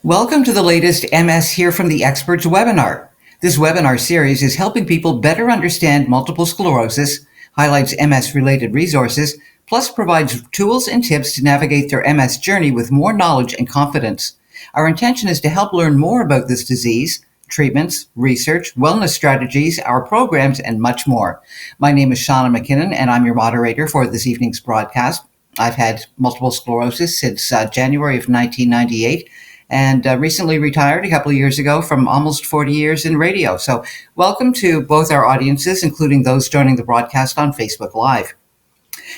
Welcome to the latest MS Hear from the Experts webinar. This webinar series is helping people better understand multiple sclerosis, highlights MS-related resources, plus provides tools and tips to navigate their MS journey with more knowledge and confidence. Our intention is to help learn more about this disease, treatments, research, wellness strategies, our programs, and much more. My name is Shauna McKinnon, and I'm your moderator for this evening's broadcast. I've had multiple sclerosis since January of 1998. And recently retired a couple of years ago from almost 40 years in radio. So welcome to both our audiences, including those joining the broadcast on Facebook Live.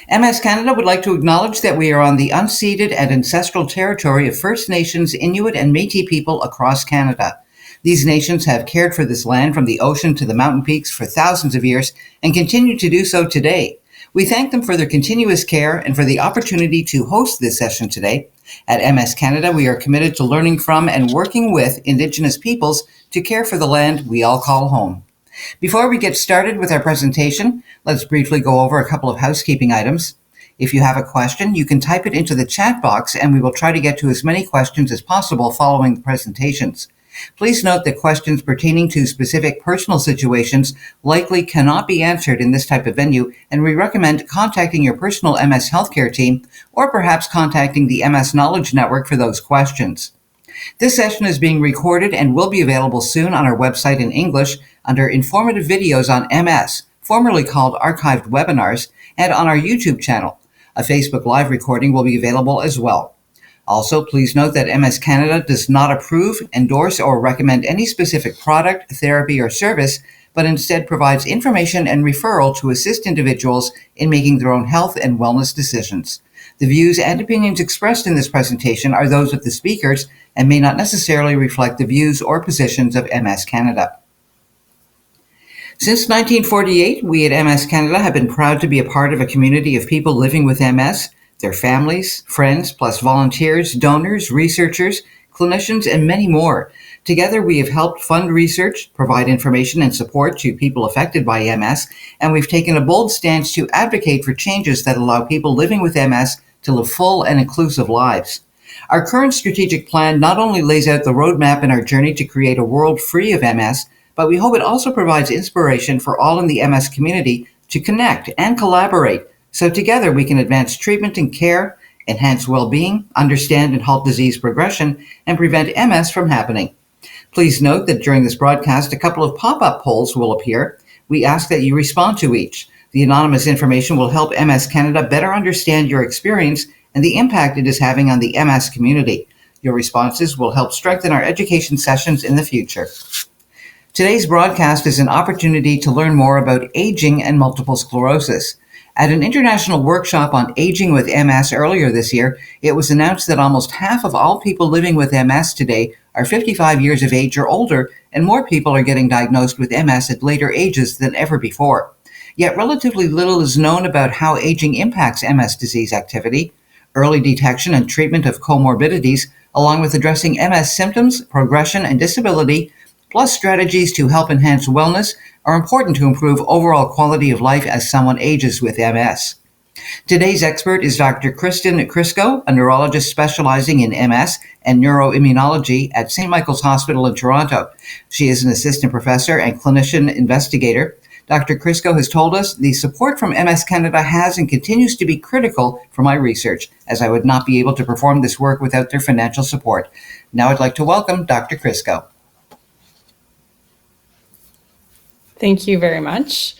MS Canada would like to acknowledge that we are on the unceded and ancestral territory of First Nations, Inuit, and Métis people across Canada. These nations have cared for this land from the ocean to the mountain peaks for thousands of years and continue to do so today. We thank them for their continuous care and for the opportunity to host this session today. At MS Canada, we are committed to learning from and working with Indigenous peoples to care for the land we all call home. Before we get started with our presentation, let's briefly go over a couple of housekeeping items. If you have a question, you can type it into the chat box and we will try to get to as many questions as possible following the presentations. Please note that questions pertaining to specific personal situations likely cannot be answered in this type of venue, and we recommend contacting your personal MS healthcare team or perhaps contacting the MS Knowledge Network for those questions. This session is being recorded and will be available soon on our website in English under Informative Videos on MS, formerly called Archived Webinars, and on our YouTube channel. A Facebook Live recording will be available as well. Also, please note that MS Canada does not approve, endorse, or recommend any specific product, therapy, or service, but instead provides information and referral to assist individuals in making their own health and wellness decisions. The views and opinions expressed in this presentation are those of the speakers and may not necessarily reflect the views or positions of MS Canada. Since 1948, we at MS Canada have been proud to be a part of a community of people living with MS, their families, friends, plus volunteers, donors, researchers, clinicians, and many more. Together, we have helped fund research, provide information and support to people affected by MS, and we've taken a bold stance to advocate for changes that allow people living with MS to live full and inclusive lives. Our current strategic plan not only lays out the roadmap in our journey to create a world free of MS, but we hope it also provides inspiration for all in the MS community to connect and collaborate, so together we can advance treatment and care, enhance well-being, understand and halt disease progression, and prevent MS from happening. Please note that during this broadcast, a couple of pop-up polls will appear. We ask that you respond to each. The anonymous information will help MS Canada better understand your experience and the impact it is having on the MS community. Your responses will help strengthen our education sessions in the future. Today's broadcast is an opportunity to learn more about aging and multiple sclerosis. At an international workshop on aging with MS earlier this year, it was announced that almost half of all people living with MS today are 55 years of age or older, and more people are getting diagnosed with MS at later ages than ever before. Yet relatively little is known about how aging impacts MS disease activity, early detection and treatment of comorbidities, along with addressing MS symptoms, progression, and disability, plus strategies to help enhance wellness, are important to improve overall quality of life as someone ages with MS. Today's expert is Dr. Kristen Crisco, a neurologist specializing in MS and neuroimmunology at St. Michael's Hospital in Toronto. She is an assistant professor and clinician investigator. Dr. Crisco has told us the support from MS Canada has and continues to be critical for my research, as I would not be able to perform this work without their financial support. Now I'd like to welcome Dr. Crisco. Thank you very much.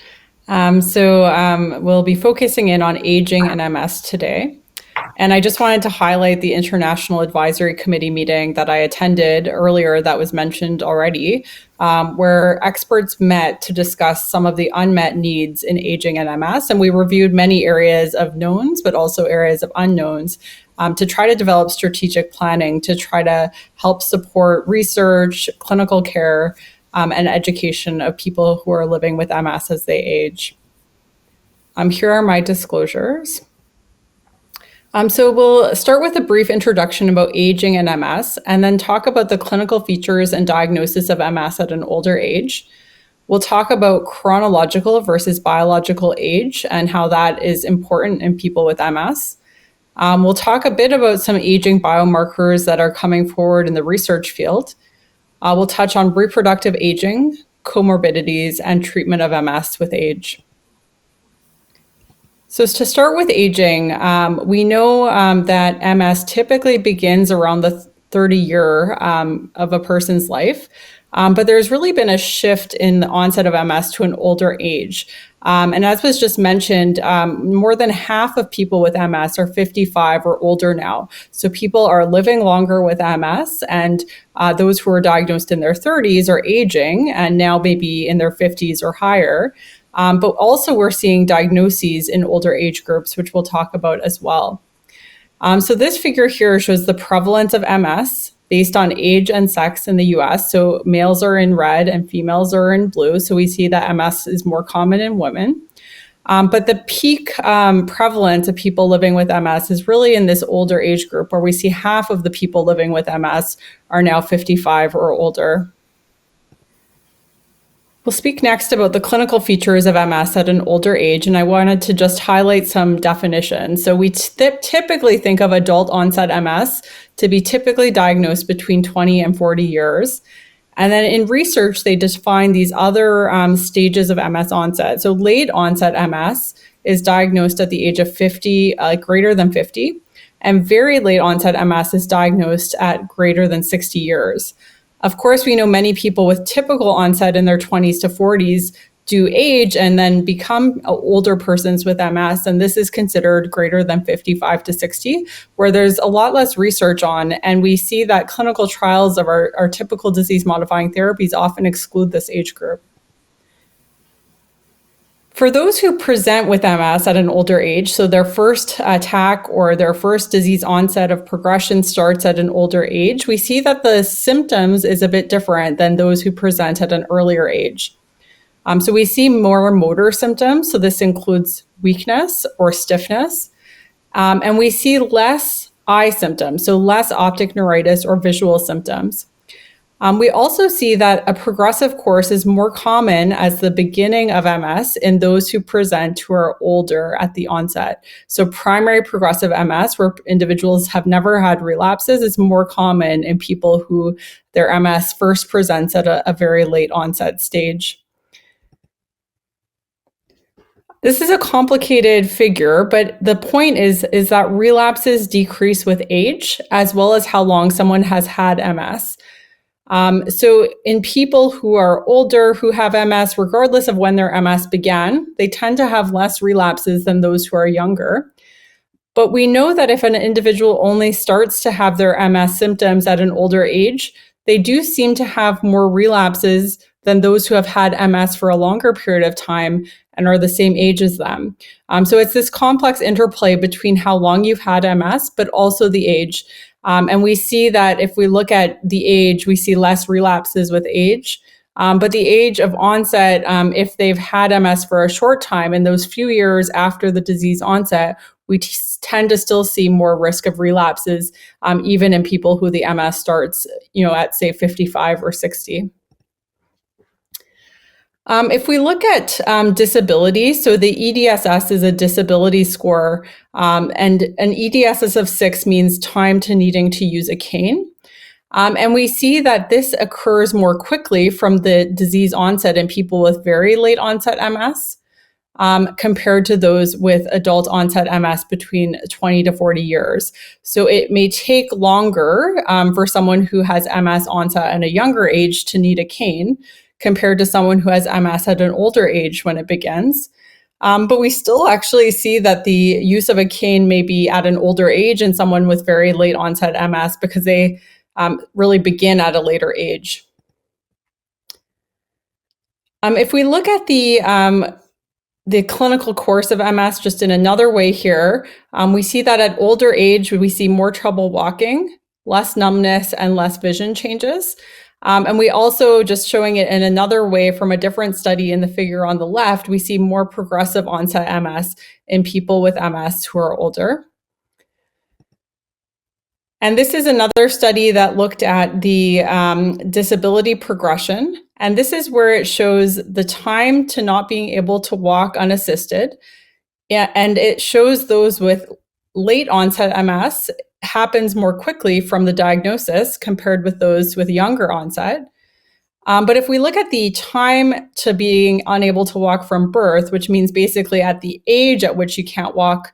We'll be focusing in on aging and MS today. And I just wanted to highlight the International Advisory Committee meeting that I attended earlier that was mentioned already, where experts met to discuss some of the unmet needs in aging and MS. And we reviewed many areas of knowns, but also areas of unknowns to try to develop strategic planning, to try to help support research, clinical care, and education of people who are living with MS as they age. Here are my disclosures. So we'll start with a brief introduction about aging and MS, and then talk about the clinical features and diagnosis of MS at an older age. We'll talk about chronological versus biological age and how that is important in people with MS. We'll talk a bit about some aging biomarkers that are coming forward in the research field. We'll touch on reproductive aging, comorbidities, and treatment of MS with age. So to start with aging, we know that MS typically begins around the 30-year of a person's life. But there's really been a shift in the onset of MS to an older age. And as was just mentioned, more than half of people with MS are 55 or older now. So people are living longer with MS, and those who are diagnosed in their 30s are aging and now maybe in their 50s or higher. But also we're seeing diagnoses in older age groups, which we'll talk about as well. So this figure here shows the prevalence of MS based on age and sex in the US. So males are in red and females are in blue. So we see that MS is more common in women. But the peak prevalence of people living with MS is really in this older age group, where we see half of the people living with MS are now 55 or older. We'll speak next about the clinical features of MS at an older age, and I wanted to just highlight some definitions. So we typically think of adult onset MS to be typically diagnosed between 20 and 40 years. And then in research, they define these other stages of MS onset. So late onset MS is diagnosed at the age of 50, greater than 50, and very late onset MS is diagnosed at greater than 60 years. Of course, we know many people with typical onset in their 20s to 40s do age and then become older persons with MS, and this is considered greater than 55 to 60, where there's a lot less research on, and we see that clinical trials of our typical disease-modifying therapies often exclude this age group. For those who present with MS at an older age, so their first attack or their first disease onset of progression starts at an older age, we see that the symptoms is a bit different than those who present at an earlier age. So we see more motor symptoms. So this includes weakness or stiffness. And we see less eye symptoms, so less optic neuritis or visual symptoms. We also see that a progressive course is more common as the beginning of MS in those who present who are older at the onset. So primary progressive MS, where individuals have never had relapses, is more common in people who their MS first presents at a very late onset stage. This is a complicated figure, but the point is that relapses decrease with age, as well as how long someone has had MS. So in people who are older, who have MS, regardless of when their MS began, they tend to have less relapses than those who are younger. But we know that if an individual only starts to have their MS symptoms at an older age, they do seem to have more relapses than those who have had MS for a longer period of time and are the same age as them. So it's this complex interplay between how long you've had MS, but also the age. And we see that if we look at the age, we see less relapses with age. But the age of onset, if they've had MS for a short time, in those few years after the disease onset, we tend to still see more risk of relapses, even in people who the MS starts, at say 55 or 60. If we look at disability, so the EDSS is a disability score, and an EDSS of 6 means time to needing to use a cane. And we see that this occurs more quickly from the disease onset in people with very late onset MS, compared to those with adult onset MS between 20 to 40 years. So it may take longer for someone who has MS onset at a younger age to need a cane, compared to someone who has MS at an older age when it begins. But we still actually see that the use of a cane may be at an older age in someone with very late onset MS because they really begin at a later age. If we look at the clinical course of MS just in another way here, we see that at older age, we see more trouble walking, less numbness, and less vision changes. And we also, just showing it in another way from a different study in the figure on the left, we see more progressive onset MS in people with MS who are older. And this is another study that looked at the disability progression. And this is where it shows the time to not being able to walk unassisted. And it shows those with late onset MS happens more quickly from the diagnosis compared with those with younger onset. But if we look at the time to being unable to walk from birth, which means basically at the age at which you can't walk,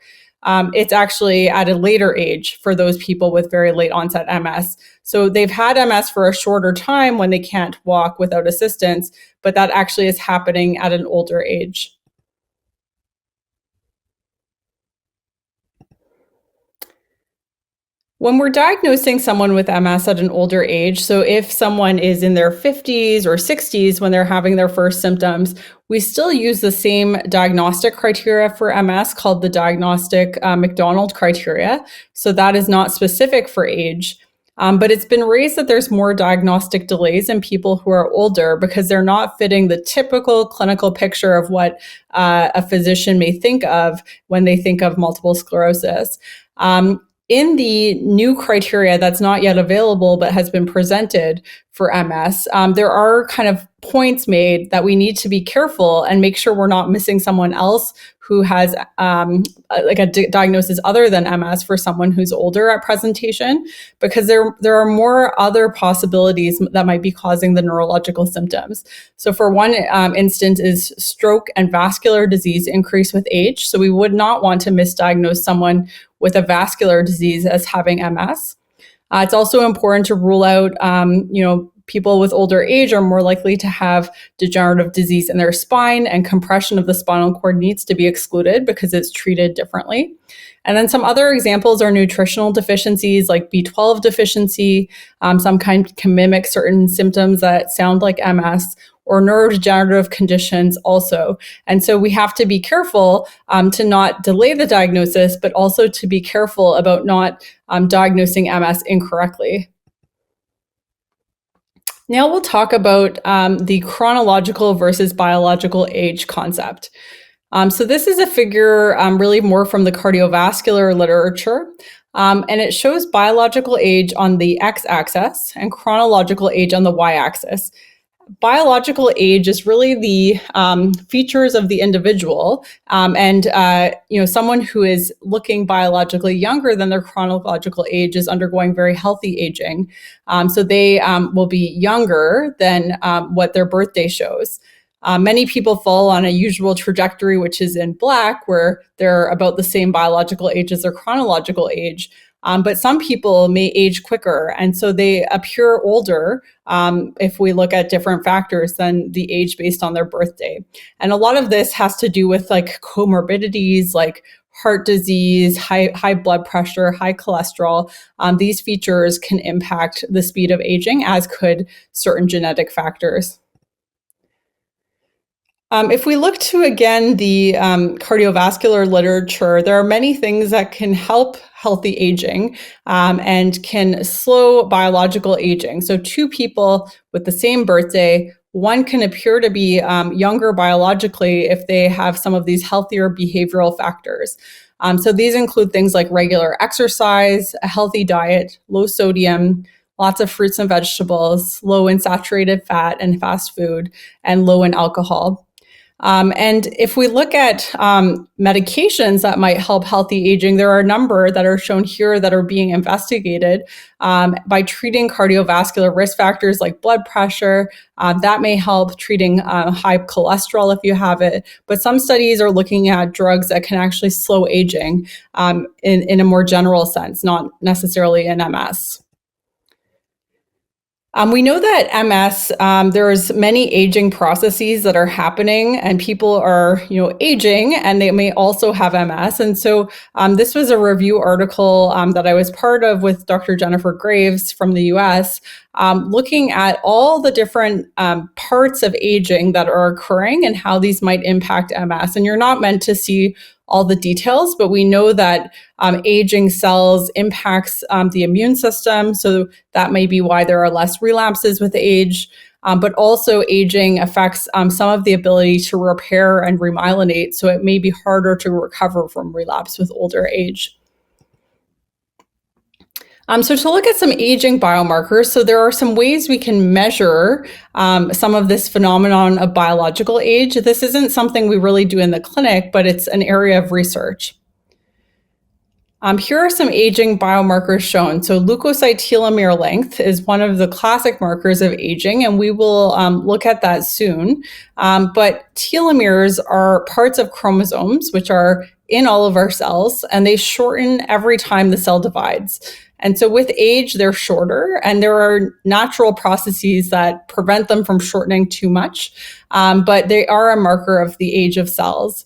it's actually at a later age for those people with very late onset MS. So they've had MS for a shorter time when they can't walk without assistance, but that actually is happening at an older age. When we're diagnosing someone with MS at an older age, so if someone is in their 50s or 60s when they're having their first symptoms, we still use the same diagnostic criteria for MS called the diagnostic McDonald criteria. So that is not specific for age. But it's been raised that there's more diagnostic delays in people who are older because they're not fitting the typical clinical picture of what a physician may think of when they think of multiple sclerosis. In the new criteria that's not yet available but has been presented for MS, there are kind of points made that we need to be careful and make sure we're not missing someone else who has like a diagnosis other than MS for someone who's older at presentation, because there are more other possibilities that might be causing the neurological symptoms. So for one instance is stroke and vascular disease increase with age. So we would not want to misdiagnose someone with a vascular disease as having MS. It's also important to rule out, people with older age are more likely to have degenerative disease in their spine, and compression of the spinal cord needs to be excluded because it's treated differently. And then some other examples are nutritional deficiencies like B12 deficiency. Some kind can mimic certain symptoms that sound like MS, or neurodegenerative conditions also. And so we have to be careful to not delay the diagnosis, but also to be careful about not diagnosing MS incorrectly. Now we'll talk about the chronological versus biological age concept. So this is a figure really more from the cardiovascular literature, and it shows biological age on the x-axis and chronological age on the y-axis. Biological age is really the features of the individual, and someone who is looking biologically younger than their chronological age is undergoing very healthy aging. So they will be younger than what their birthday shows. Many people fall on a usual trajectory, which is in black, where they're about the same biological age as their chronological age. But some people may age quicker, and so they appear older if we look at different factors than the age based on their birthday. And a lot of this has to do with like comorbidities, like heart disease, high blood pressure, high cholesterol. These features can impact the speed of aging, as could certain genetic factors. If we look to, again, the cardiovascular literature, there are many things that can help healthy aging and can slow biological aging. So two people with the same birthday, one can appear to be younger biologically if they have some of these healthier behavioral factors. So these include things like regular exercise, a healthy diet, low sodium, lots of fruits and vegetables, low in saturated fat and fast food, and low in alcohol. And if we look at medications that might help healthy aging, there are a number that are shown here that are being investigated by treating cardiovascular risk factors like blood pressure. That may help treating high cholesterol if you have it. But some studies are looking at drugs that can actually slow aging in a more general sense, not necessarily in MS. We know that MS, there's many aging processes that are happening, and people are, aging, and they may also have MS. And so this was a review article that I was part of with Dr. Jennifer Graves from the US, looking at all the different parts of aging that are occurring and how these might impact MS. And you're not meant to see all the details, but we know that aging cells impacts the immune system. So that may be why there are less relapses with age. But also aging affects some of the ability to repair and remyelinate. So it may be harder to recover from relapse with older age. So to look at some aging biomarkers, so there are some ways we can measure some of this phenomenon of biological age. This isn't something we really do in the clinic, but it's an area of research. Here are some aging biomarkers shown. So leukocyte telomere length is one of the classic markers of aging, and we will look at that soon. But telomeres are parts of chromosomes, which are in all of our cells, and they shorten every time the cell divides. And so with age, they're shorter, and there are natural processes that prevent them from shortening too much, but they are a marker of the age of cells.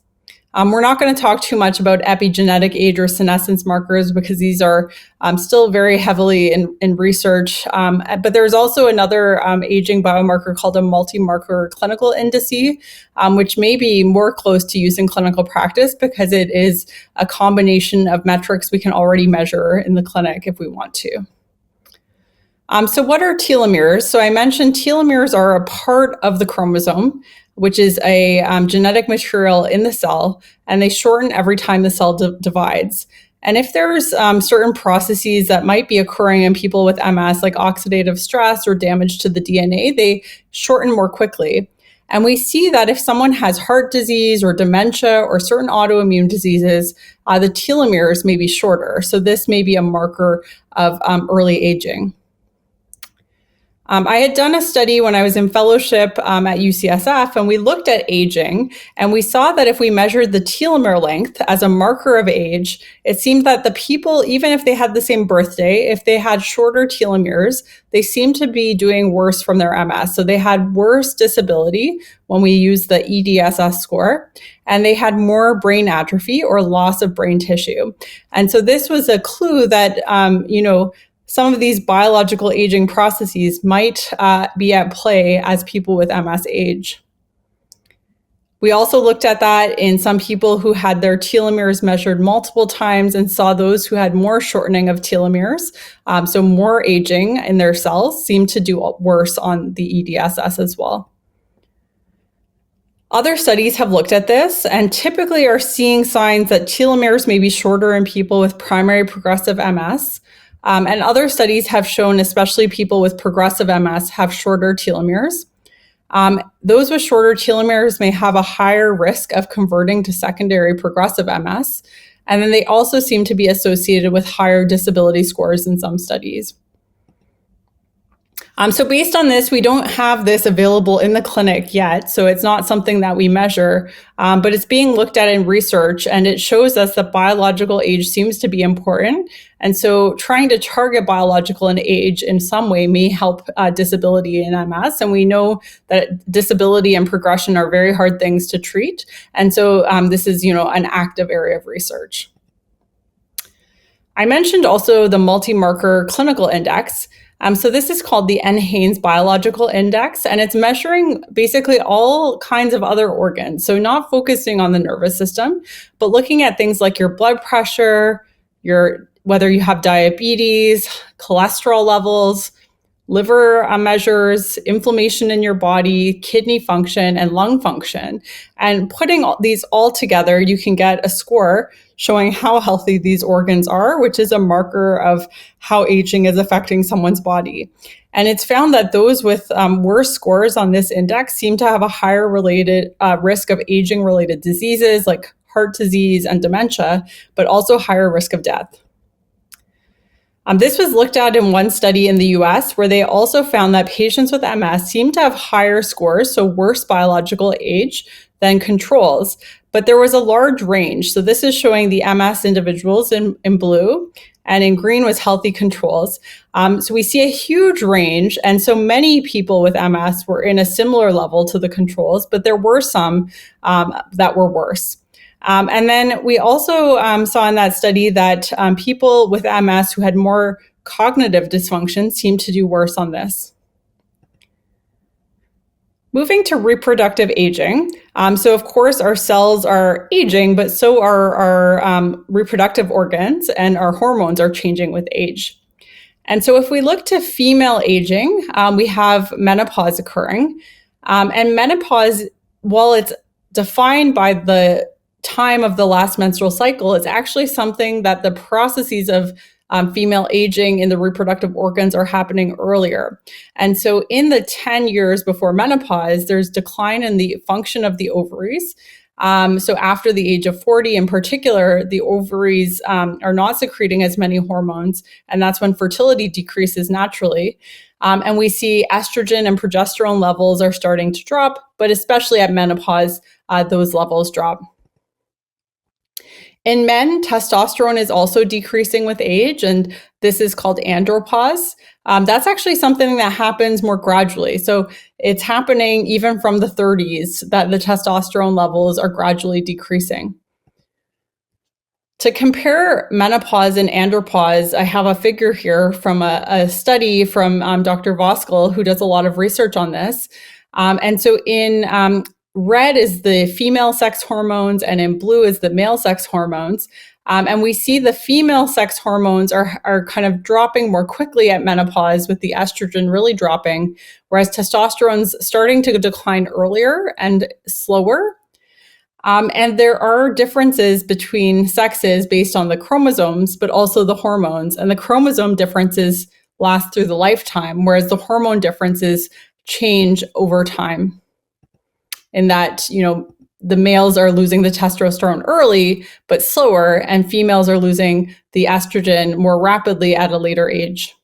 We're not going to talk too much about epigenetic age or senescence markers because these are still very heavily in research. But there's also another aging biomarker called a multi-marker clinical indice, which may be more close to use in clinical practice because it is a combination of metrics we can already measure in the clinic if we want to. So what are telomeres? So I mentioned telomeres are a part of the chromosome, which is a genetic material in the cell, and they shorten every time the cell divides. And if there's certain processes that might be occurring in people with MS, like oxidative stress or damage to the DNA, they shorten more quickly. And we see that if someone has heart disease or dementia or certain autoimmune diseases, the telomeres may be shorter. So this may be a marker of early aging. I had done a study when I was in fellowship at UCSF, and we looked at aging, and we saw that if we measured the telomere length as a marker of age, it seemed that the people, even if they had the same birthday, if they had shorter telomeres, they seemed to be doing worse from their MS. So they had worse disability when we used the EDSS score, and they had more brain atrophy or loss of brain tissue. And so this was a clue that, some of these biological aging processes might be at play as people with MS age. We also looked at that in some people who had their telomeres measured multiple times and saw those who had more shortening of telomeres, so more aging in their cells, seemed to do worse on the EDSS as well. Other studies have looked at this and typically are seeing signs that telomeres may be shorter in people with primary progressive MS. And other studies have shown, especially people with progressive MS, have shorter telomeres. Those with shorter telomeres may have a higher risk of converting to secondary progressive MS. And then they also seem to be associated with higher disability scores in some studies. So based on this, we don't have this available in the clinic yet, so it's not something that we measure, but it's being looked at in research, and it shows us that biological age seems to be important. And so trying to target biological and age in some way may help disability in MS. And we know that disability and progression are very hard things to treat. And so this is, an active area of research. I mentioned also the multi-marker clinical index. So this is called the NHANES Biological Index, and it's measuring basically all kinds of other organs. So not focusing on the nervous system, but looking at things like your blood pressure, whether you have diabetes, cholesterol levels, liver measures, inflammation in your body, kidney function, and lung function. And putting these all together, you can get a score showing how healthy these organs are, which is a marker of how aging is affecting someone's body. And it's found that those with worse scores on this index seem to have a higher risk of aging-related diseases like heart disease and dementia, but also higher risk of death. This was looked at in one study in the US where they also found that patients with MS seem to have higher scores, so worse biological age than controls, but there was a large range. So this is showing the MS individuals in blue, and in green was healthy controls. So we see a huge range, and so many people with MS were in a similar level to the controls, but there were some that were worse. And then we also saw in that study that people with MS who had more cognitive dysfunction seemed to do worse on this. Moving to reproductive aging. So of course our cells are aging, but so are our reproductive organs, and our hormones are changing with age. And so if we look to female aging, we have menopause occurring. And menopause, while it's defined by the time of the last menstrual cycle, it's actually something that the processes of female aging in the reproductive organs are happening earlier. And so in the 10 years before menopause, there's decline in the function of the ovaries. So after the age of 40 in particular, the ovaries are not secreting as many hormones, and that's when fertility decreases naturally. And we see estrogen and progesterone levels are starting to drop, but especially at menopause, those levels drop. In men, testosterone is also decreasing with age, and this is called andropause. That's actually something that happens more gradually. So it's happening even from the 30s that the testosterone levels are gradually decreasing. To compare menopause and andropause, I have a figure here from a study from Dr. Voskel, who does a lot of research on this. And so in red is the female sex hormones, and in blue is the male sex hormones. And we see the female sex hormones are kind of dropping more quickly at menopause, with the estrogen really dropping, whereas testosterone's starting to decline earlier and slower. And there are differences between sexes based on the chromosomes, but also the hormones. And the chromosome differences last through the lifetime, whereas the hormone differences change over time. In that, the males are losing the testosterone early, but slower, and females are losing the estrogen more rapidly at a later age.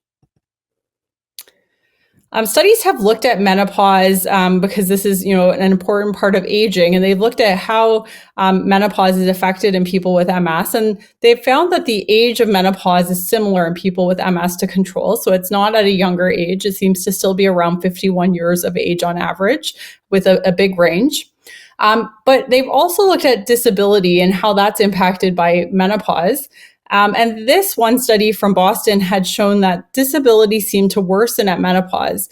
Studies have looked at menopause because this is, an important part of aging, and they've looked at how menopause is affected in people with MS, and they've found that the age of menopause is similar in people with MS to control. So it's not at a younger age. It seems to still be around 51 years of age on average, with a big range. But they've also looked at disability and how that's impacted by menopause. And this one study from Boston had shown that disability seemed to worsen at menopause.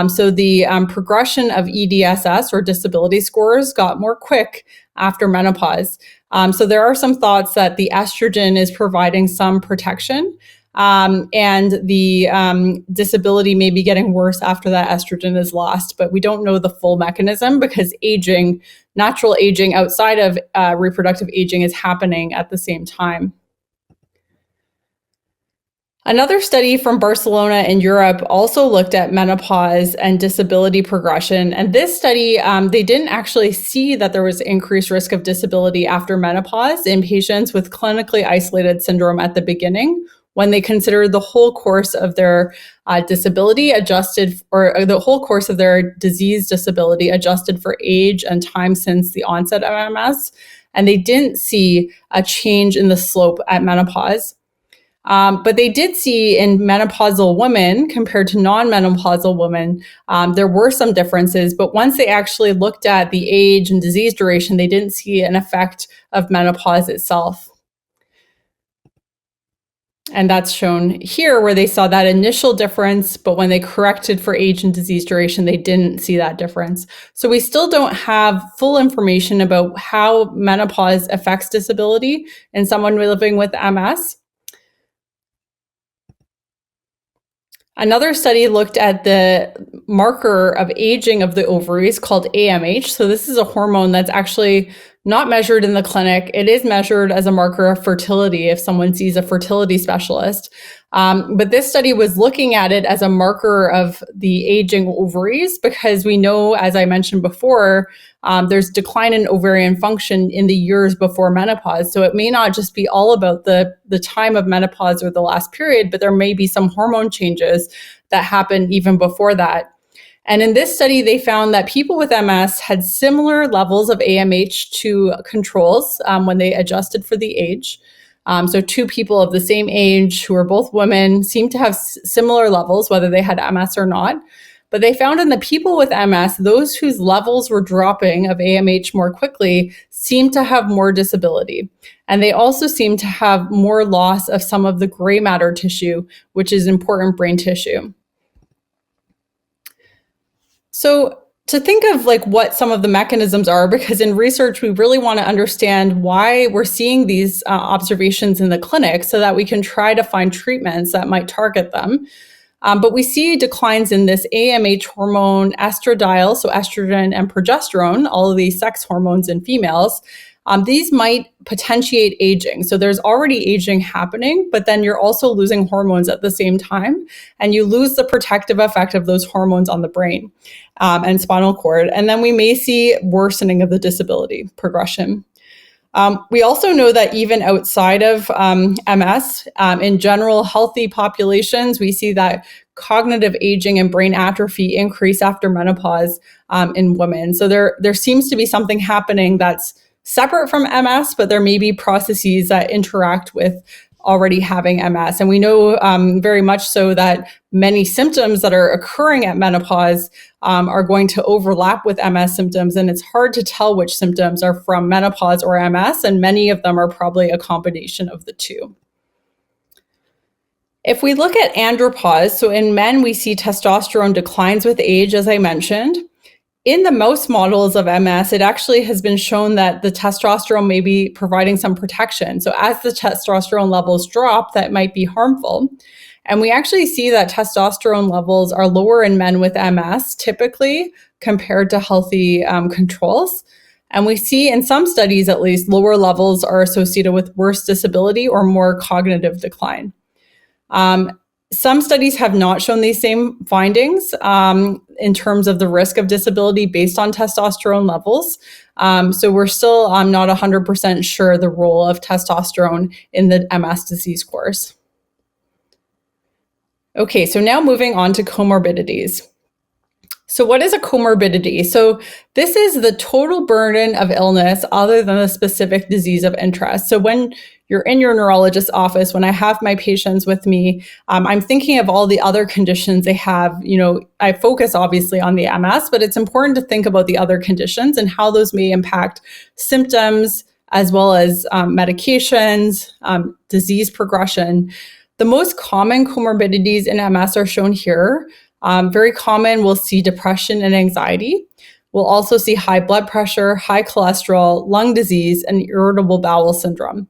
So the progression of EDSS, or disability scores, got more quick after menopause. So there are some thoughts that the estrogen is providing some protection, and the disability may be getting worse after that estrogen is lost, but we don't know the full mechanism because natural aging outside of reproductive aging is happening at the same time. Another study from Barcelona in Europe also looked at menopause and disability progression. And this study, they didn't actually see that there was increased risk of disability after menopause in patients with clinically isolated syndrome at the beginning, when they considered the whole course of their disability adjusted, or the whole course of their disease disability adjusted for age and time since the onset of MS. And they didn't see a change in the slope at menopause. But they did see in menopausal women compared to non-menopausal women, there were some differences. But once they actually looked at the age and disease duration, they didn't see an effect of menopause itself. And that's shown here, where they saw that initial difference, but when they corrected for age and disease duration, they didn't see that difference. So we still don't have full information about how menopause affects disability in someone living with MS. Another study looked at the marker of aging of the ovaries called AMH. So this is a hormone that's actually not measured in the clinic. It is measured as a marker of fertility if someone sees a fertility specialist. But this study was looking at it as a marker of the aging ovaries because we know, as I mentioned before, there's decline in ovarian function in the years before menopause. So it may not just be all about the time of menopause or the last period, but there may be some hormone changes that happen even before that. And in this study, they found that people with MS had similar levels of AMH to controls when they adjusted for the age. So two people of the same age who were both women seemed to have similar levels, whether they had MS or not. But they found in the people with MS, those whose levels were dropping of AMH more quickly seemed to have more disability. And they also seemed to have more loss of some of the gray matter tissue, which is important brain tissue. So to think of what some of the mechanisms are, because in research, we really want to understand why we're seeing these observations in the clinic so that we can try to find treatments that might target them. But we see declines in this AMH hormone, estradiol, so estrogen and progesterone, all of these sex hormones in females. these might potentiate aging. So there's already aging happening, but then you're also losing hormones at the same time, and you lose the protective effect of those hormones on the brain and spinal cord. And then we may see worsening of the disability progression. We also know that even outside of MS, in general healthy populations, we see that cognitive aging and brain atrophy increase after menopause in women. So there seems to be something happening that's separate from MS, but there may be processes that interact with already having MS. And we know very much so that many symptoms that are occurring at menopause are going to overlap with MS symptoms. And it's hard to tell which symptoms are from menopause or MS, and many of them are probably a combination of the two. If we look at andropause, so in men, we see testosterone declines with age, as I mentioned. In the mouse models of MS, it actually has been shown that the testosterone may be providing some protection. So as the testosterone levels drop, that might be harmful. And we actually see that testosterone levels are lower in men with MS typically compared to healthy controls. And we see in some studies, at least, lower levels are associated with worse disability or more cognitive decline. Some studies have not shown these same findings in terms of the risk of disability based on testosterone levels. So we're still not 100% sure the role of testosterone in the MS disease course. Okay, so now moving on to comorbidities. So what is a comorbidity? So this is the total burden of illness other than the specific disease of interest. So when you're in your neurologist's office, when I have my patients with me, I'm thinking of all the other conditions they have. You know, I focus obviously on the MS, but it's important to think about the other conditions and how those may impact symptoms as well as medications, disease progression. The most common comorbidities in MS are shown here. Very common, we'll see depression and anxiety. We'll also see high blood pressure, high cholesterol, lung disease, and irritable bowel syndrome.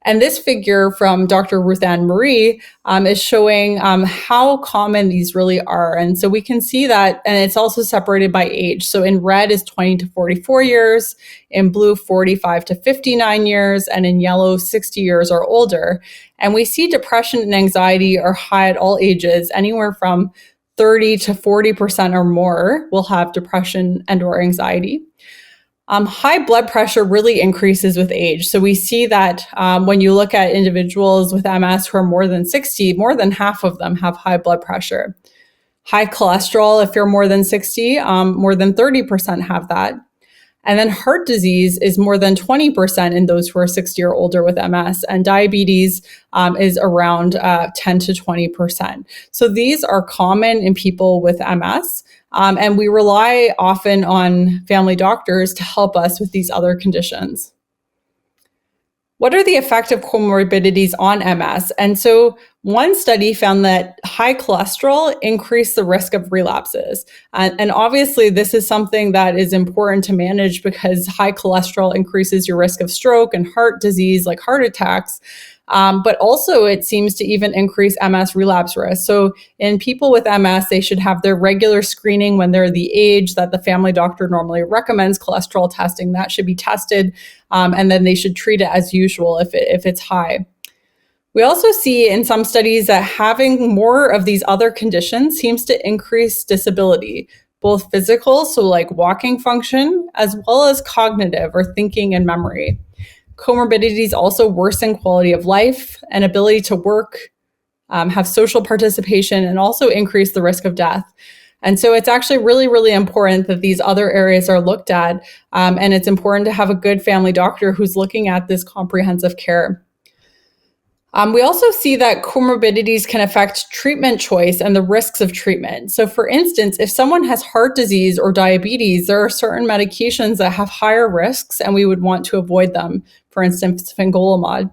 And this figure from Dr. Ruth Ann Marie is showing how common these really are. And so we can see that, and it's also separated by age. So in red is 20 to 44 years, in blue 45 to 59 years, and in yellow 60 years or older. And we see depression and anxiety are high at all ages, anywhere from 30 to 40% or more will have depression and or anxiety. High blood pressure really increases with age. So we see that when you look at individuals with MS who are more than 60, more than half of them have high blood pressure. High cholesterol, if you're more than 60, more than 30% have that. And then heart disease is more than 20% in those who are 60 or older with MS, and diabetes is around 10 to 20%. So these are common in people with MS, and we rely often on family doctors to help us with these other conditions. What are the effects of comorbidities on MS? And so one study found that high cholesterol increased the risk of relapses. And obviously, this is something that is important to manage because high cholesterol increases your risk of stroke and heart disease like heart attacks. But also it seems to even increase MS relapse risk. So in people with MS, they should have their regular screening when they're the age that the family doctor normally recommends cholesterol testing. That should be tested, and then they should treat it as usual if it's high. We also see in some studies that having more of these other conditions seems to increase disability, both physical, so like walking function, as well as cognitive or thinking and memory. Comorbidities also worsen quality of life and ability to work, have social participation, and also increase the risk of death. And so it's actually really, really important that these other areas are looked at. And it's important to have a good family doctor who's looking at this comprehensive care. We also see that comorbidities can affect treatment choice and the risks of treatment. So for instance, if someone has heart disease or diabetes, there are certain medications that have higher risks and we would want to avoid them. For instance, fingolimod.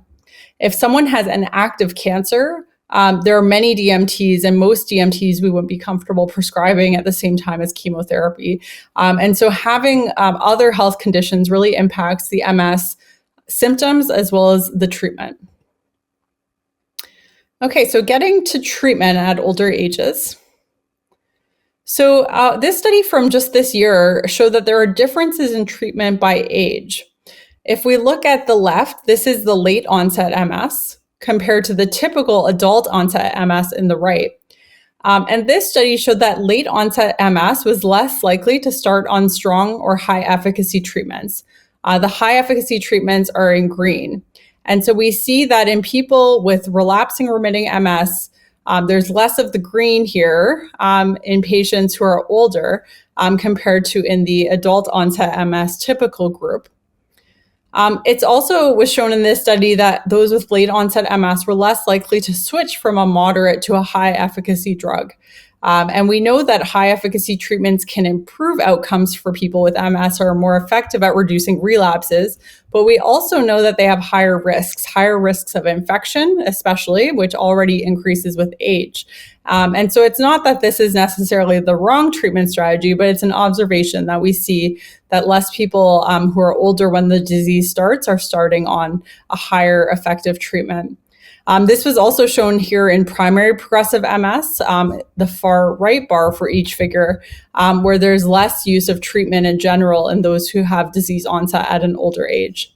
If someone has an active cancer, there are many DMTs, and most DMTs we wouldn't be comfortable prescribing at the same time as chemotherapy. And so having other health conditions really impacts the MS symptoms as well as the treatment. Okay, so getting to treatment at older ages. So this study from just this year showed that there are differences in treatment by age. If we look at the left, this is the late onset MS compared to the typical adult onset MS in the right. And this study showed that late onset MS was less likely to start on strong or high efficacy treatments. The high efficacy treatments are in green. And so we see that in people with relapsing remitting MS, there's less of the green here in patients who are older compared to in the adult onset MS typical group. It's also was shown in this study that those with late onset MS were less likely to switch from a moderate to a high efficacy drug. And we know that high efficacy treatments can improve outcomes for people with MS or are more effective at reducing relapses. But we also know that they have higher risks of infection, especially, which already increases with age. And so it's not that this is necessarily the wrong treatment strategy, but it's an observation that we see that less people who are older when the disease starts are starting on a higher effective treatment. This was also shown here in primary progressive MS, the far right bar for each figure, where there's less use of treatment in general in those who have disease onset at an older age.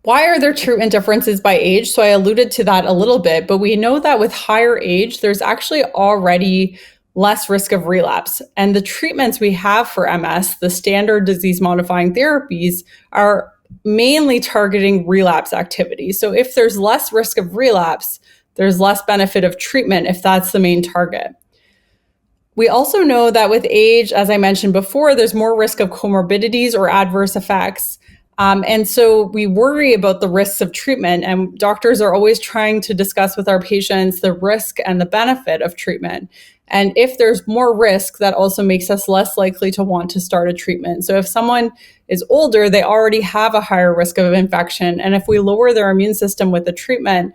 Why are there treatment differences by age? So I alluded to that a little bit, but we know that with higher age, there's actually already less risk of relapse. And the treatments we have for MS, the standard disease modifying therapies, are mainly targeting relapse activity. So if there's less risk of relapse, there's less benefit of treatment if that's the main target. We also know that with age, as I mentioned before, there's more risk of comorbidities or adverse effects. And so we worry about the risks of treatment, and doctors are always trying to discuss with our patients the risk and the benefit of treatment. And if there's more risk, that also makes us less likely to want to start a treatment. So if someone is older, they already have a higher risk of infection. And if we lower their immune system with the treatment,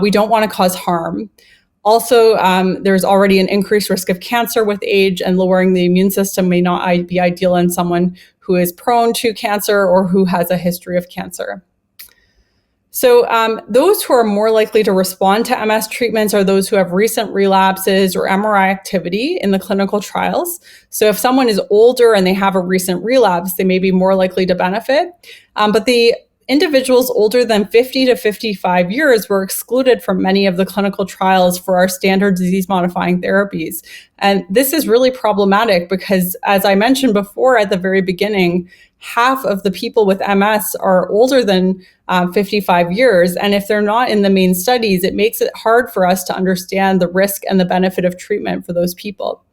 we don't want to cause harm. Also, there's already an increased risk of cancer with age, and lowering the immune system may not be ideal in someone who is prone to cancer or who has a history of cancer. So those who are more likely to respond to MS treatments are those who have recent relapses or MRI activity in the clinical trials. So if someone is older and they have a recent relapse, they may be more likely to benefit. But the individuals older than 50 to 55 years were excluded from many of the clinical trials for our standard disease-modifying therapies. And this is really problematic because, as I mentioned before at the very beginning, half of the people with MS are older than 55 years. And if they're not in the main studies, it makes it hard for us to understand the risk and the benefit of treatment for those people.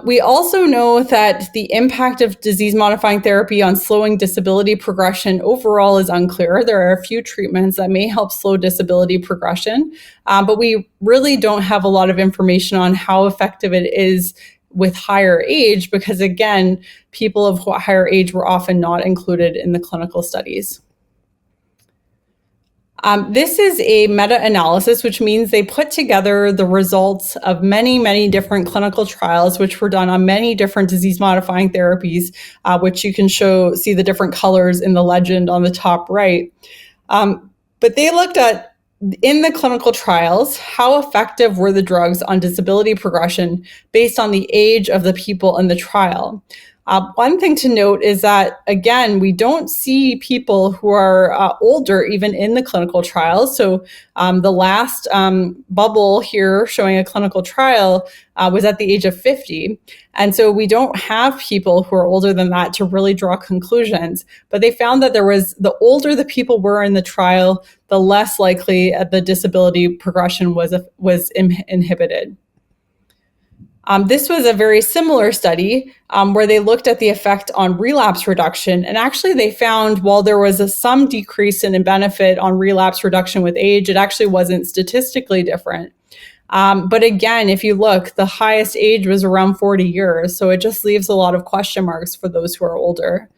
We also know that the impact of disease-modifying therapy on slowing disability progression overall is unclear. There are a few treatments that may help slow disability progression, but we really don't have a lot of information on how effective it is with higher age because, again, people of higher age were often not included in the clinical studies. This is a meta-analysis, which means they put together the results of many, many different clinical trials, which were done on many different disease-modifying therapies, which you can see the different colors in the legend on the top right. But they looked at, in the clinical trials, how effective were the drugs on disability progression based on the age of the people in the trial. One thing to note is that, again, we don't see people who are older even in the clinical trials. So the last bubble here showing a clinical trial was at the age of 50. And so we don't have people who are older than that to really draw conclusions. But they found that the older the people were in the trial, the less likely the disability progression was inhibited. This was a very similar study where they looked at the effect on relapse reduction. And actually, they found while there was some decrease in benefit on relapse reduction with age, it actually wasn't statistically different. But again, if you look, the highest age was around 40 years. So it just leaves a lot of question marks for those who are older.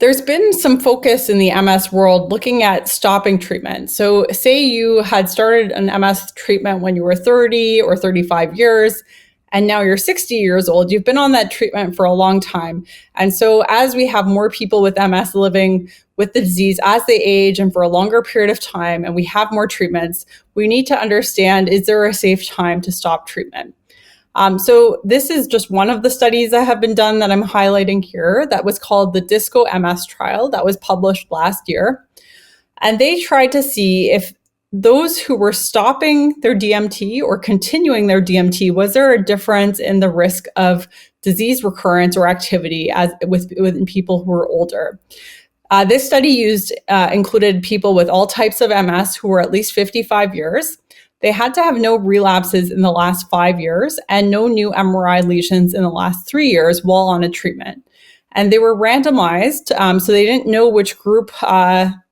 There's been some focus in the MS world looking at stopping treatment. So say you had started an MS treatment when you were 30 or 35 years, and now you're 60 years old. You've been on that treatment for a long time. And so as we have more people with MS living with the disease as they age and for a longer period of time, and we have more treatments, we need to understand, is there a safe time to stop treatment? So this is just one of the studies that have been done that I'm highlighting here that was called the DISCO MS trial that was published last year. And they tried to see if those who were stopping their DMT or continuing their DMT, was there a difference in the risk of disease recurrence or activity within people who were older? This study included people with all types of MS who were at least 55 years. They had to have no relapses in the last 5 years and no new MRI lesions in the last 3 years while on a treatment. And they were randomized, so they didn't know which group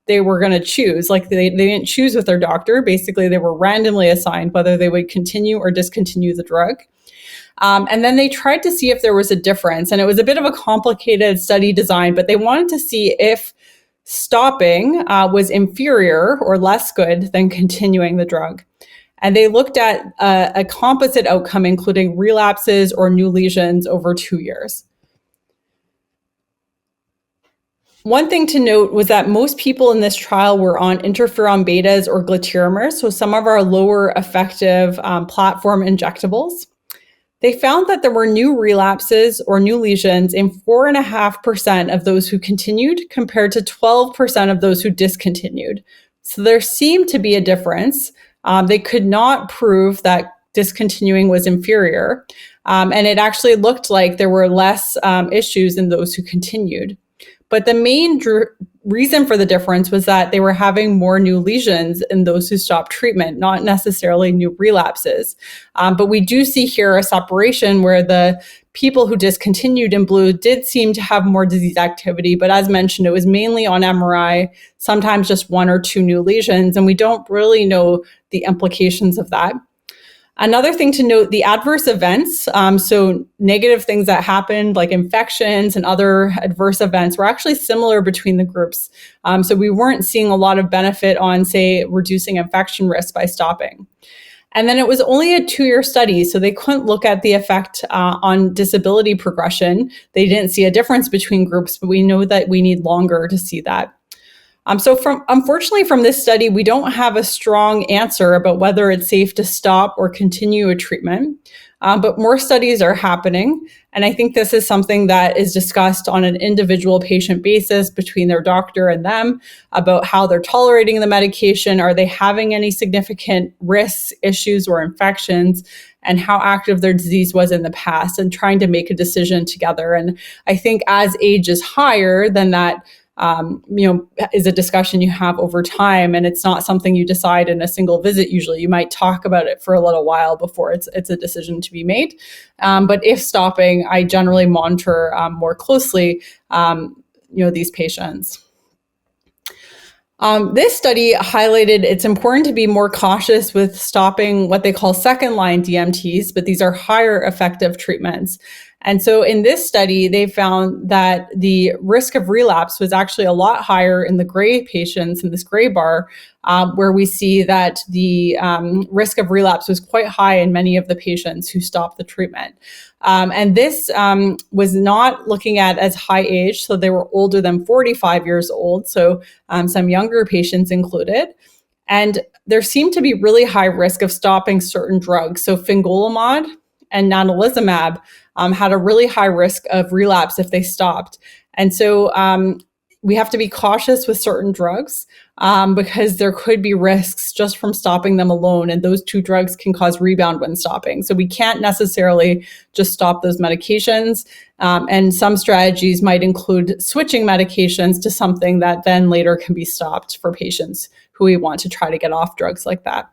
they were going to choose. Like they didn't choose with their doctor. Basically, they were randomly assigned whether they would continue or discontinue the drug. And then they tried to see if there was a difference. And it was a bit of a complicated study design, but they wanted to see if stopping was inferior or less good than continuing the drug. And they looked at a composite outcome, including relapses or new lesions over 2 years. One thing to note was that most people in this trial were on interferon betas or gluteramers, so some of our lower effective platform injectables. They found that there were new relapses or new lesions in 4.5% of those who continued compared to 12% of those who discontinued. So there seemed to be a difference. They could not prove that discontinuing was inferior. And it actually looked like there were less issues in those who continued. But the main reason for the difference was that they were having more new lesions in those who stopped treatment, not necessarily new relapses. But we do see here a separation where the people who discontinued in blue did seem to have more disease activity. But as mentioned, it was mainly on MRI, sometimes just 1 or 2 new lesions, and we don't really know the implications of that. Another thing to note, the adverse events, so negative things that happened like infections and other adverse events were actually similar between the groups. So we weren't seeing a lot of benefit on, say, reducing infection risk by stopping. And then it was only a 2-year study, so they couldn't look at the effect on disability progression. They didn't see a difference between groups, but we know that we need longer to see that. Unfortunately, from this study, we don't have a strong answer about whether it's safe to stop or continue a treatment, but more studies are happening. And I think this is something that is discussed on an individual patient basis between their doctor and them about how they're tolerating the medication. Are they having any significant risks, issues, or infections? And how active their disease was in the past, and trying to make a decision together. And I think as age is higher, then that is a discussion you have over time, and it's not something you decide in a single visit. Usually you might talk about it for a little while before it's a decision to be made. But if stopping, I generally monitor more closely, these patients. This study highlighted it's important to be more cautious with stopping what they call second-line DMTs, but these are higher effective treatments. And so in this study, they found that the risk of relapse was actually a lot higher in the gray patients in this gray bar, where we see that the risk of relapse was quite high in many of the patients who stopped the treatment. And this was not looking at as high age, so they were older than 45 years old, so some younger patients included. And there seemed to be really high risk of stopping certain drugs. So fingolimod and natalizumab had a really high risk of relapse if they stopped. And so we have to be cautious with certain drugs because there could be risks just from stopping them alone. And those 2 drugs can cause rebound when stopping. So we can't necessarily just stop those medications. And some strategies might include switching medications to something that then later can be stopped for patients who we want to try to get off drugs like that.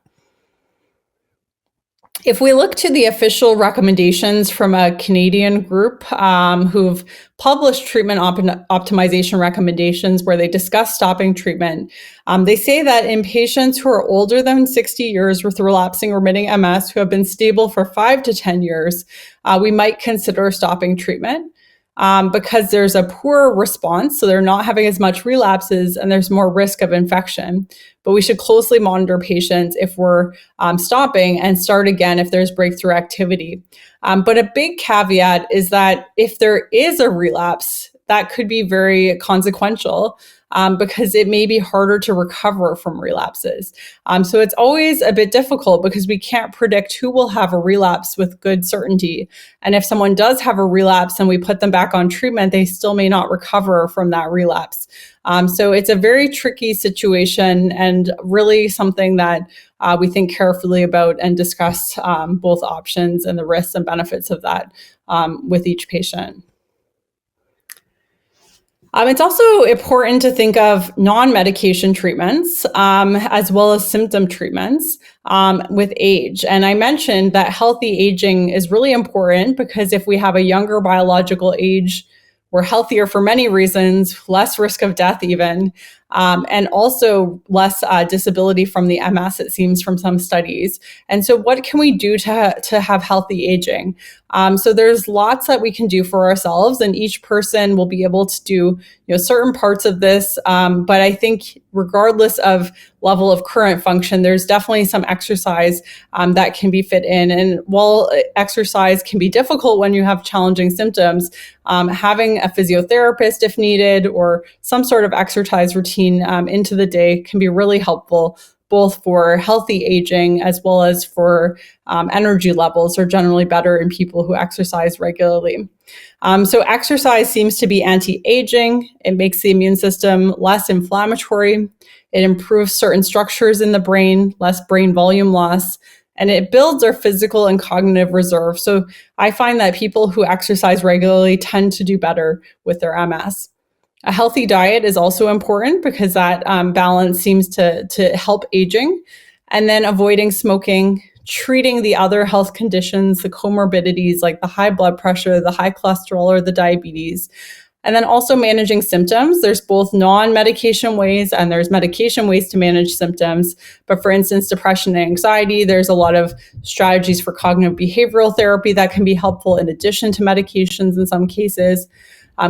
If we look to the official recommendations from a Canadian group who've published treatment optimization recommendations where they discuss stopping treatment, they say that in patients who are older than 60 years with relapsing remitting MS who have been stable for 5 to 10 years, we might consider stopping treatment. Because there's a poor response, so they're not having as much relapses and there's more risk of infection. But we should closely monitor patients if we're stopping and start again if there's breakthrough activity. But a big caveat is that if there is a relapse, that could be very consequential. because it may be harder to recover from relapses. So it's always a bit difficult because we can't predict who will have a relapse with good certainty. And if someone does have a relapse and we put them back on treatment, they still may not recover from that relapse. So it's a very tricky situation and really something that we think carefully about and discuss both options and the risks and benefits of that with each patient. It's also important to think of non-medication treatments as well as symptom treatments with age. And I mentioned that healthy aging is really important because if we have a younger biological age, we're healthier for many reasons, less risk of death even, and also less disability from the MS, it seems, from some studies. And so what can we do to have healthy aging? So there's lots that we can do for ourselves, and each person will be able to do certain parts of this. But I think regardless of level of current function, there's definitely some exercise that can be fit in. And while exercise can be difficult when you have challenging symptoms, having a physiotherapist if needed or some sort of exercise routine into the day can be really helpful, both for healthy aging as well as for energy levels are generally better in people who exercise regularly. So exercise seems to be anti-aging. It makes the immune system less inflammatory. It improves certain structures in the brain, less brain volume loss, and it builds our physical and cognitive reserve. So I find that people who exercise regularly tend to do better with their MS. A healthy diet is also important because that balance seems to help aging. And then avoiding smoking, treating the other health conditions, the comorbidities like the high blood pressure, the high cholesterol, or the diabetes. And then also managing symptoms. There's both non-medication ways and there's medication ways to manage symptoms. But for instance, depression and anxiety, there's a lot of strategies for cognitive behavioral therapy that can be helpful in addition to medications in some cases.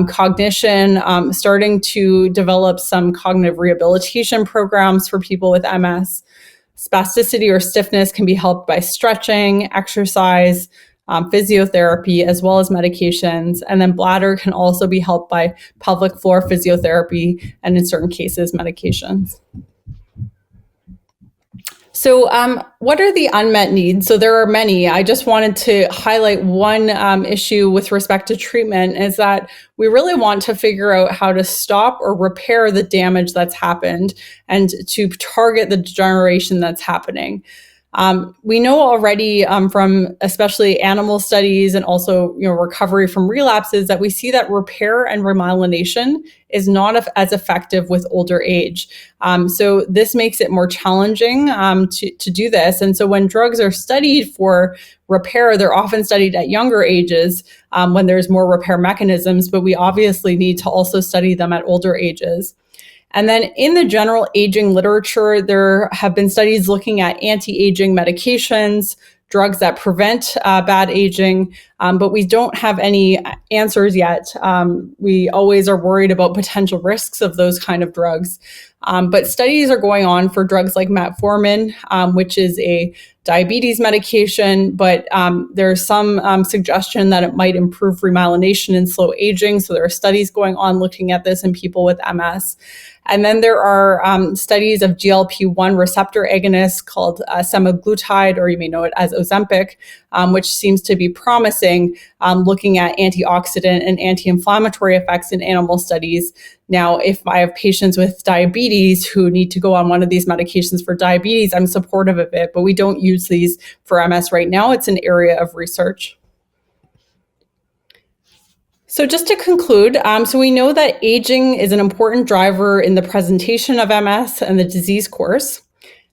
Cognition, starting to develop some cognitive rehabilitation programs for people with MS. Spasticity or stiffness can be helped by stretching, exercise, physiotherapy, as well as medications. And then bladder can also be helped by pelvic floor physiotherapy and in certain cases, medications. So what are the unmet needs? So there are many. I just wanted to highlight one issue with respect to treatment is that we really want to figure out how to stop or repair the damage that's happened and to target the degeneration that's happening. We know already from especially animal studies and also recovery from relapses that we see that repair and remyelination is not as effective with older age. So this makes it more challenging to do this. And so when drugs are studied for repair, they're often studied at younger ages when there's more repair mechanisms, but we obviously need to also study them at older ages. And then in the general aging literature, there have been studies looking at anti-aging medications, drugs that prevent bad aging, but we don't have any answers yet. We always are worried about potential risks of those kind of drugs. But studies are going on for drugs like metformin, which is a diabetes medication, but there's some suggestion that it might improve remyelination and slow aging. So there are studies going on looking at this in people with MS. And then there are studies of GLP-1 receptor agonists called semaglutide, or you may know it as Ozempic, which seems to be promising, looking at antioxidant and anti-inflammatory effects in animal studies. Now, if I have patients with diabetes who need to go on one of these medications for diabetes, I'm supportive of it, but we don't use these for MS right now. It's an area of research. So just to conclude, so we know that aging is an important driver in the presentation of MS and the disease course.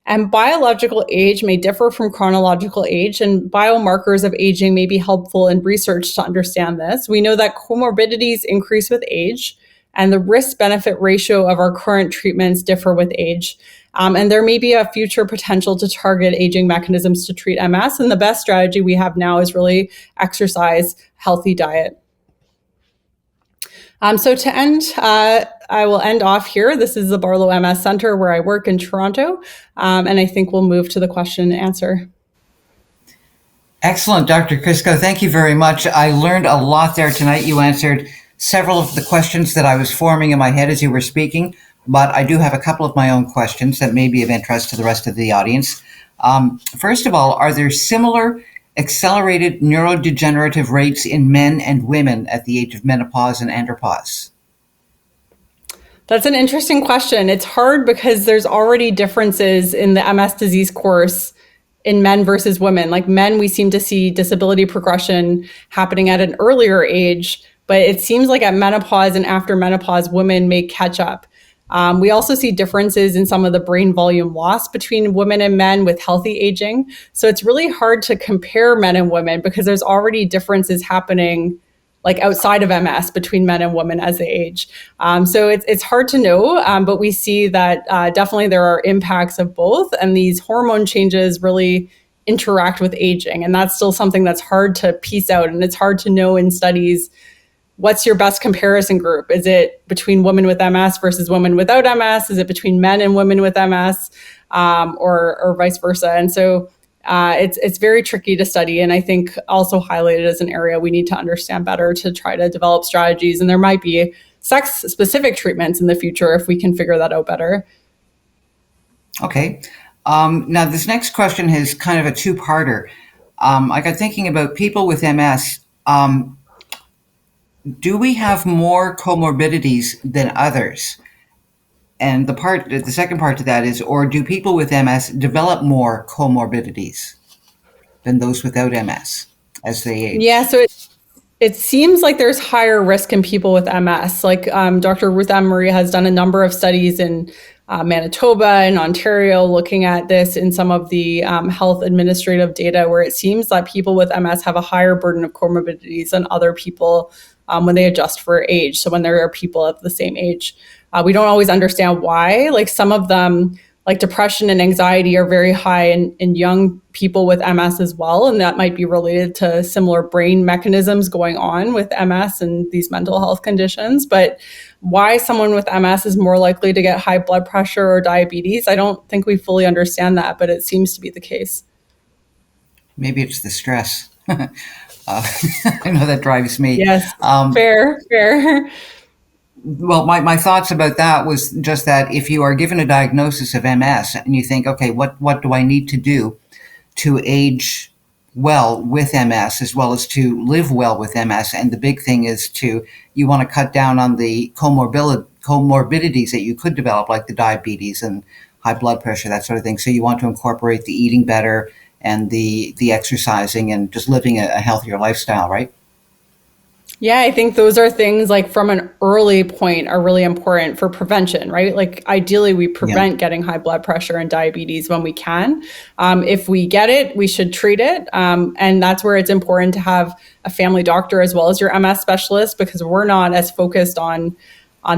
And biological age may differ from chronological age, and biomarkers of aging may be helpful in research to understand this. We know that comorbidities increase with age, and the risk-benefit ratio of our current treatments differ with age. And there may be a future potential to target aging mechanisms to treat MS, and the best strategy we have now is really exercise, healthy diet. So to end, I will end off here. This is the Barlow MS Center where I work in Toronto, and I think we'll move to the question and answer. Excellent, Dr. Crisco. Thank you very much. I learned a lot there tonight. You answered several of the questions that I was forming in my head as you were speaking. but I do have a couple of my own questions that may be of interest to the rest of the audience. First of all, are there similar accelerated neurodegenerative rates in men and women at the age of menopause and andropause? That's an interesting question. It's hard because there's already differences in the MS disease course in men versus women. Like men, we seem to see disability progression happening at an earlier age, but it seems like at menopause and after menopause, women may catch up. We also see differences in some of the brain volume loss between women and men with healthy aging. So it's really hard to compare men and women because there's already differences happening like outside of MS between men and women as they age. So it's hard to know, but we see that definitely there are impacts of both, and these hormone changes really interact with aging. And that's still something that's hard to piece out, and it's hard to know in studies what's your best comparison group? Is it between women with MS versus women without MS? Is it between men and women with MS, or vice versa? And so it's very tricky to study, and I think also highlighted as an area we need to understand better to try to develop strategies. And there might be sex-specific treatments in the future if we can figure that out better. Okay. Now, this next question is kind of a two-parter. I got thinking about people with MS. Do we have more comorbidities than others? And the second part to that is, or do people with MS develop more comorbidities than those without MS as they Yeah, age? so it seems like there's higher risk in people with MS. Like Dr. Ruth Ann Marie has done a number of studies in Manitoba and Ontario looking at this in some of the health administrative data, where it seems that people with MS have a higher burden of comorbidities than other people when they adjust for age. So when there are people of the same age, we don't always understand why. Like some of them, like depression and anxiety, are very high in young people with MS as well. And that might be related to similar brain mechanisms going on with MS and these mental health conditions. But why someone with MS is more likely to get high blood pressure or diabetes, I don't think we fully understand that, but it seems to be the case. Maybe it's the stress. I know that drives me. Yes, Um, fair, fair. well, my thoughts about that was just that if you are given a diagnosis of MS and you think, okay, what do I need to do to age well with MS as well as to live well with MS? And the big thing is you want to cut down on the comorbidities that you could develop, like the diabetes and high blood pressure, that sort of thing. So you want to incorporate the eating better and the exercising and just living a healthier lifestyle, right? Yeah, I think those are things like from an early point are really important for prevention, right? Like ideally, we Yeah. prevent getting high blood pressure and diabetes when we can. If we get it, we should treat it. And that's where it's important to have a family doctor as well as your MS specialist, because we're not as focused on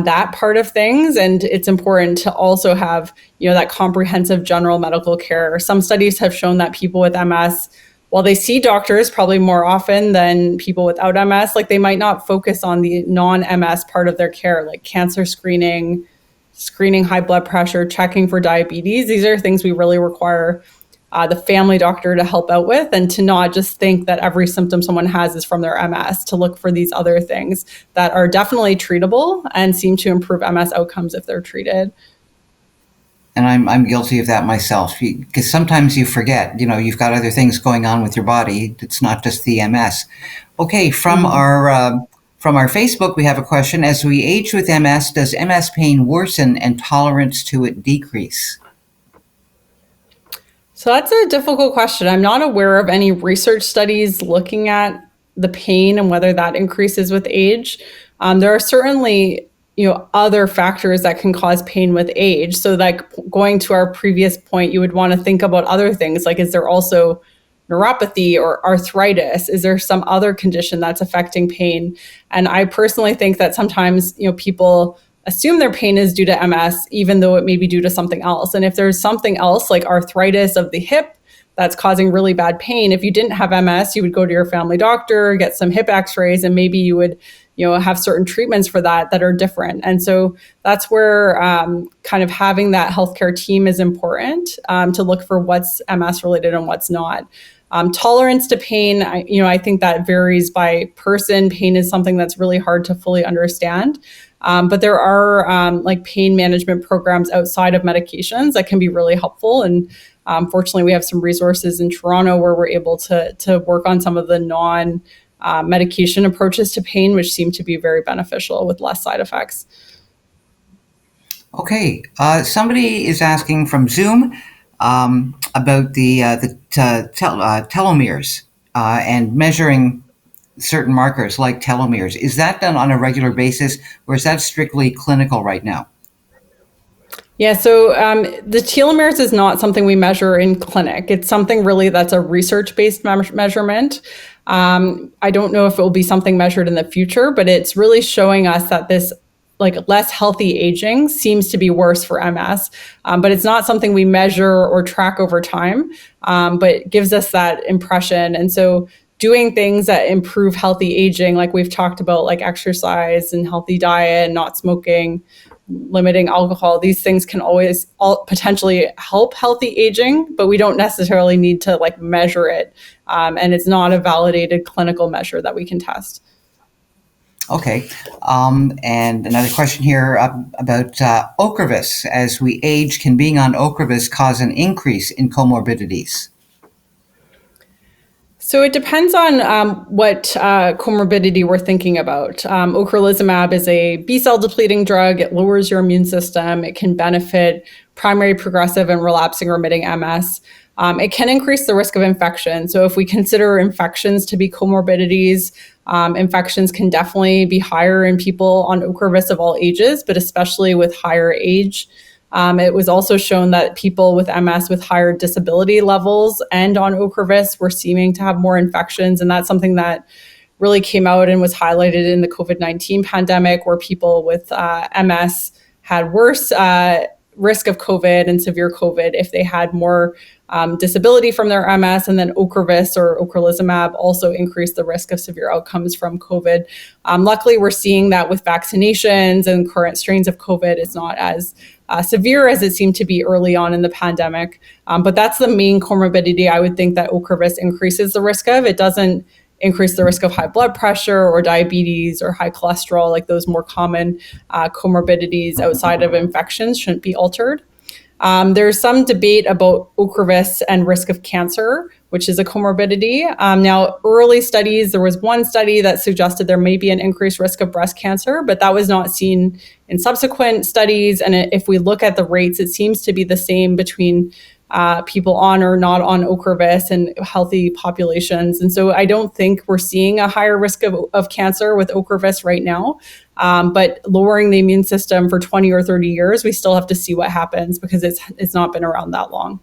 that part of things. And it's important to also have, that comprehensive general medical care. Some studies have shown that people with MS, while they see doctors probably more often than people without MS, like they might not focus on the non-MS part of their care, like cancer screening, screening high blood pressure, checking for diabetes. These are things we really require the family doctor to help out with, and to not just think that every symptom someone has is from their MS, to look for these other things that are definitely treatable and seem to improve MS outcomes if they're treated. And I'm guilty of that myself because sometimes you forget, you've got other things going on with your body. It's not just the MS. Okay, Mhm. from our Facebook, we have a question: as we age with MS, does MS pain worsen and tolerance to it decrease? So that's a difficult question. I'm not aware of any research studies looking at the pain and whether that increases with age. There are certainly, other factors that can cause pain with age. So, like going to our previous point, you would want to think about other things, like is there also neuropathy or arthritis? Is there some other condition that's affecting pain? And I personally think that sometimes, people assume their pain is due to MS, even though it may be due to something else. And if there's something else like arthritis of the hip that's causing really bad pain, if you didn't have MS, you would go to your family doctor, get some hip x-rays, and maybe you would, have certain treatments for that are different. And so that's where kind of having that healthcare team is important, to look for what's MS related and what's not. Tolerance to pain, I think that varies by person. Pain is something that's really hard to fully understand. But there are like pain management programs outside of medications that can be really helpful. And fortunately, we have some resources in Toronto where we're able to work on some of the non-medication approaches to pain, which seem to be very beneficial with less side effects. Okay, somebody is asking from Zoom about telomeres and measuring certain markers like telomeres. Is that done on a regular basis, or is that strictly clinical right now? Yeah, so the telomeres is not something we measure in clinic. It's something really that's a research-based measurement. I don't know if it will be something measured in the future, but it's really showing us that this like less healthy aging seems to be worse for MS, but it's not something we measure or track over time, but gives us that impression. And so doing things that improve healthy aging, like we've talked about, like exercise and healthy diet and not smoking, limiting alcohol, these things can always potentially help healthy aging, but we don't necessarily need to like measure it. And it's not a validated clinical measure that we can test. Okay. And another question here about Ocrevus. As we age, can being on Ocrevus cause an increase in comorbidities? So it depends on what comorbidity we're thinking about. Ocrelizumab is a B-cell depleting drug. It lowers your immune system. It can benefit primary progressive and relapsing remitting MS. It can increase the risk of infection. So if we consider infections to be comorbidities, infections can definitely be higher in people on Ocrevus of all ages, but especially with higher age. It was also shown that people with MS with higher disability levels and on Ocrevus were seeming to have more infections. And that's something that really came out and was highlighted in the COVID-19 pandemic, where people with MS had worse risk of COVID and severe COVID if they had more disability from their MS, and then Ocrevus or ocrelizumab also increased the risk of severe outcomes from COVID. Luckily, we're seeing that with vaccinations and current strains of COVID, it's not as severe as it seemed to be early on in the pandemic. But that's the main comorbidity I would think that Ocrevus increases the risk of. It doesn't increase the risk of high blood pressure or diabetes or high cholesterol, like those more common comorbidities outside of infections shouldn't be altered. There's some debate about Ocrevus and risk of cancer, which is a comorbidity. Now, early studies, there was one study that suggested there may be an increased risk of breast cancer, but that was not seen in subsequent studies. And if we look at the rates, it seems to be the same between people on or not on Ocrevus and healthy populations. And so I don't think we're seeing a higher risk of cancer with Ocrevus right now. But lowering the immune system for 20 or 30 years, we still have to see what happens because it's not been around that long.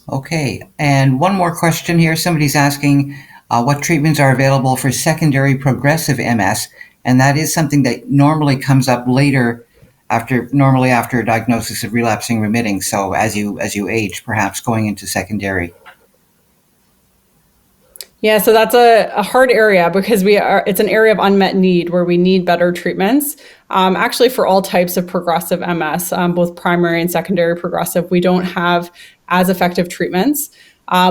Okay. And one more question here. Somebody's asking what treatments are available for secondary progressive MS. And that is something that normally comes up later after a diagnosis of relapsing remitting. So as you age, perhaps going into secondary. Yeah, so that's a hard area because it's an area of unmet need where we need better treatments. Actually, for all types of progressive MS, both primary and secondary progressive, we don't have as effective treatments.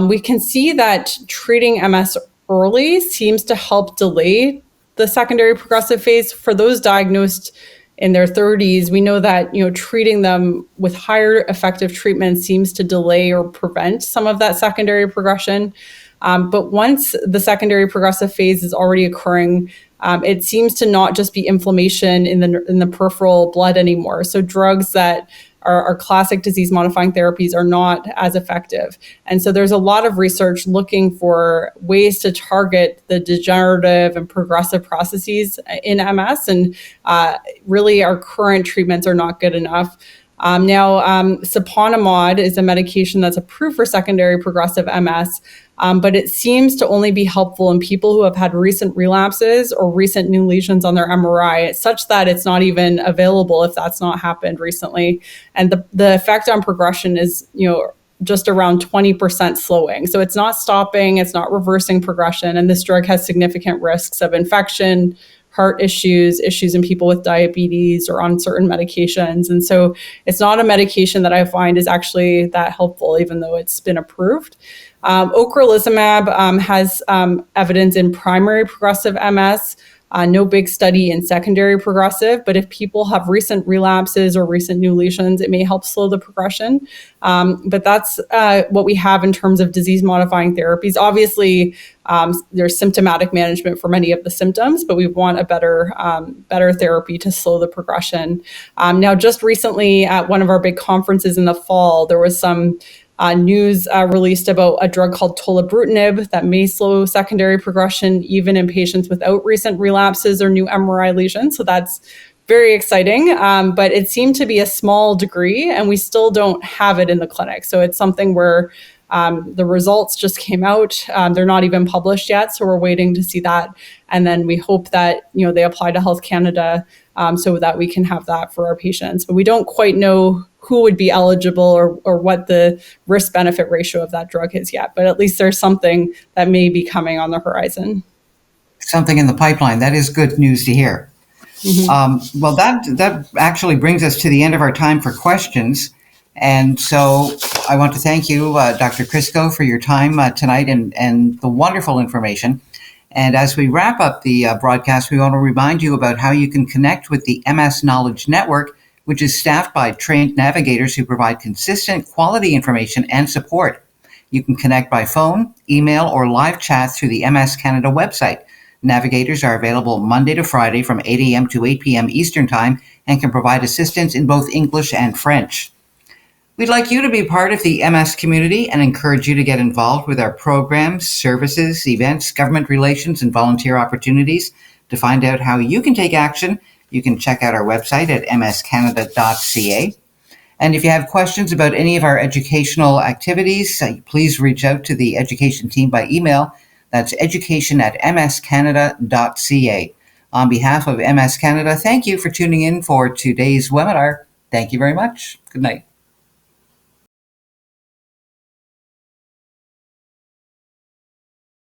We can see that treating MS early seems to help delay the secondary progressive phase. For those diagnosed in their 30s, we know that treating them with higher effective treatment seems to delay or prevent some of that secondary progression. But once the secondary progressive phase is already occurring, it seems to not just be inflammation in the peripheral blood anymore. So drugs that are classic disease-modifying therapies are not as effective. And so there's a lot of research looking for ways to target the degenerative and progressive processes in MS. And really, our current treatments are not good enough. Now, siponimod is a medication that's approved for secondary progressive MS, but it seems to only be helpful in people who have had recent relapses or recent new lesions on their MRI, such that it's not even available if that's not happened recently. And the effect on progression is, just around 20% slowing. So it's not stopping, it's not reversing progression. And this drug has significant risks of infection, heart issues in people with diabetes or on certain medications. And so it's not a medication that I find is actually that helpful, even though it's been approved. Ocrelizumab has evidence in primary progressive MS. No big study in secondary progressive, but if people have recent relapses or recent new lesions, it may help slow the progression. But that's what we have in terms of disease-modifying therapies. Obviously, there's symptomatic management for many of the symptoms, but we want a better therapy to slow the progression. Now, just recently at one of our big conferences in the fall, there was some news released about a drug called tolebrutinib that may slow secondary progression even in patients without recent relapses or new MRI lesions. So that's very exciting, but it seemed to be a small degree, and we still don't have it in the clinic. So it's something where the results just came out. They're not even published yet, so we're waiting to see that. And then we hope that they apply to Health Canada so that we can have that for our patients. But we don't quite know who would be eligible or what the risk-benefit ratio of that drug is yet. But at least there's something that may be coming on the horizon. Something in the pipeline. That is good news to hear. Mm-hmm. Well, that actually brings us to the end of our time for questions. And so I want to thank you, Dr. Crisco, for your time tonight and the wonderful information. And as we wrap up the broadcast, we want to remind you about how you can connect with the MS Knowledge Network, which is staffed by trained navigators who provide consistent quality information and support. You can connect by phone, email, or live chat through the MS Canada website. Navigators are available Monday to Friday from 8 a.m. to 8 p.m. Eastern Time and can provide assistance in both English and French. We'd like you to be part of the MS community and encourage you to get involved with our programs, services, events, government relations, and volunteer opportunities. To find out how you can take action, you can check out our website at mscanada.ca. And if you have questions about any of our educational activities, please reach out to the education team by email. That's education@mscanada.ca. On behalf of MS Canada, thank you for tuning in for today's webinar. Thank you very much. Good night.